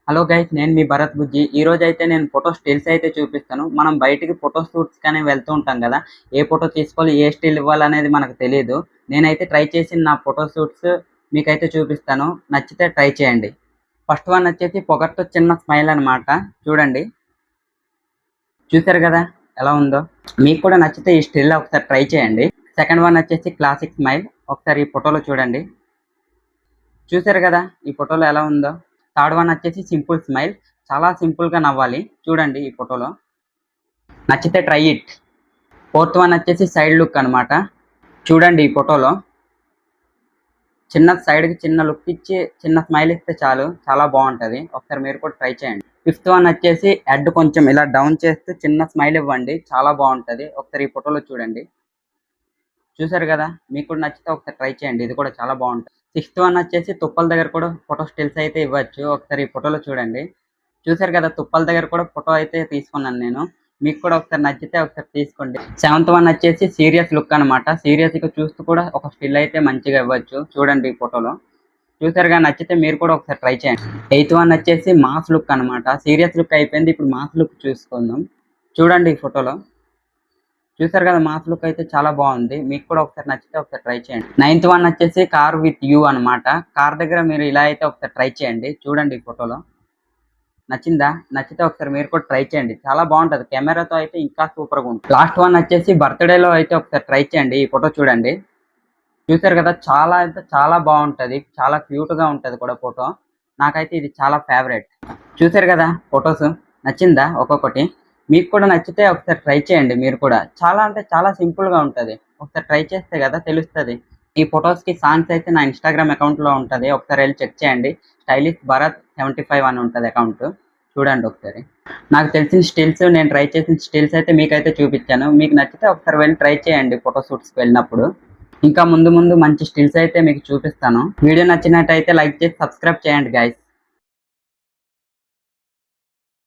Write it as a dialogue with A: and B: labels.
A: Hello guys, నేను మీ భరత్ బుజ్జి. ఈ రోజు అయితే నేను ఫోటో స్టిల్స్ అయితే చూపిస్తాను. మనం బయటికి ఫోటో షూట్స్ కానీ వెళ్తూ ఉంటాం కదా, ఏ ఫోటో తీసుకోవాలి, ఏ స్టిల్ ఇవ్వాలనేది మనకు తెలియదు. నేనైతే ట్రై చేసిన నా ఫోటో షూట్స్ మీకైతే చూపిస్తాను. నచ్చితే ట్రై చేయండి. ఫస్ట్ వన్ వచ్చేసి పొగర్తో చిన్న స్మైల్ అనమాట. చూడండి, చూసారు కదా ఎలా ఉందో. మీకు కూడా నచ్చితే ఈ స్టిల్ ఒకసారి ట్రై చేయండి. సెకండ్ వన్ వచ్చేసి క్లాసిక్ స్మైల్. ఒకసారి ఈ ఫోటోలో చూడండి, చూసారు కదా ఈ ఫోటోలో ఎలా ఉందో. థర్డ్ వన్ వచ్చేసి సింపుల్ స్మైల్. చాలా సింపుల్గా నవ్వాలి. చూడండి ఈ ఫోటోలో, నచ్చితే ట్రై ఇట్. ఫోర్త్ వన్ వచ్చేసి సైడ్ లుక్ అనమాట. చూడండి ఈ ఫోటోలో, చిన్న సైడ్కి చిన్న లుక్ ఇచ్చి చిన్న స్మైల్ ఇస్తే చాలు, చాలా బాగుంటుంది. ఒకసారి మీరు కూడా ట్రై చేయండి. ఫిఫ్త్ వన్ వచ్చేసి హెడ్ కొంచెం ఇలా డౌన్ చేస్తూ చిన్న స్మైల్ ఇవ్వండి, చాలా బాగుంటుంది. ఒకసారి ఈ ఫోటోలో చూడండి, చూసారు కదా. మీకు కూడా నచ్చితే ఒకసారి ట్రై చేయండి, ఇది కూడా చాలా బాగుంటుంది. సిక్స్త్ వన్ వచ్చేసి తుప్పల దగ్గర కూడా ఫోటో స్టిల్స్ అయితే ఇవ్వచ్చు. ఒకసారి ఈ ఫోటోలో చూడండి, చూసారు కదా తుప్పల దగ్గర కూడా ఫోటో అయితే తీసుకున్నాను నేను. మీకు కూడా ఒకసారి నచ్చితే ఒకసారి తీసుకోండి. సెవెంత్ వన్ వచ్చేసి సీరియస్ లుక్ అనమాట. సీరియస్గా చూస్తూ కూడా ఒక స్టిల్ అయితే మంచిగా ఇవ్వచ్చు. చూడండి ఈ ఫోటోలో, చూసారుగా. నచ్చితే మీరు కూడా ఒకసారి ట్రై చేయండి. ఎయిత్ వన్ వచ్చేసి మాస్ లుక్ అనమాట. సీరియస్ లుక్ అయిపోయింది, ఇప్పుడు మాస్ లుక్ చూసుకుందాం. చూడండి ఈ ఫోటోలో, చూసారు కదా మాస్ లుక్ అయితే చాలా బాగుంది. మీకు కూడా ఒకసారి నచ్చితే ఒకసారి ట్రై చేయండి. నైన్త్ వన్ వచ్చేసి కార్ విత్ యూ అనమాట. కార్ దగ్గర మీరు ఇలా అయితే ఒకసారి ట్రై చేయండి. చూడండి ఈ ఫోటోలో, నచ్చిందా? నచ్చితే ఒకసారి మీరు కూడా ట్రై చేయండి, చాలా బాగుంటుంది. కెమెరాతో అయితే ఇంకా సూపర్గా ఉంటుంది. లాస్ట్ వన్ వచ్చేసి బర్త్డేలో అయితే ఒకసారి ట్రై చేయండి. ఈ ఫోటో చూడండి, చూసారు కదా చాలా అయితే చాలా బాగుంటుంది, చాలా క్యూట్గా ఉంటుంది కూడా ఫోటో. నాకైతే ఇది చాలా ఫేవరెట్. చూసారు కదా ఫొటోస్, నచ్చిందా ఒక్కొక్కటి? మీకు కూడా నచ్చితే ఒకసారి ట్రై చేయండి. మీరు కూడా చాలా అంటే చాలా సింపుల్గా ఉంటుంది. ఒకసారి ట్రై చేస్తే కదా తెలుస్తుంది. ఈ ఫొటోస్కి సాంగ్స్ అయితే నా ఇన్స్టాగ్రామ్ అకౌంట్లో ఉంటుంది, ఒకసారి వెళ్ళి చెక్ చేయండి. స్టైలిష్ భరత్ 75 అని ఉంటుంది అకౌంట్, చూడండి ఒకసారి. నాకు తెలిసిన స్టిల్స్, నేను ట్రై చేసిన స్టిల్స్ అయితే మీకైతే చూపించాను. మీకు నచ్చితే ఒకసారి వెళ్ళి ట్రై చేయండి ఫోటో షూట్స్కి వెళ్ళినప్పుడు. ఇంకా ముందు ముందు మంచి స్టిల్స్ అయితే మీకు చూపిస్తాను. వీడియో నచ్చినట్టయితే లైక్ చేసి సబ్స్క్రైబ్ చేయండి గైస్.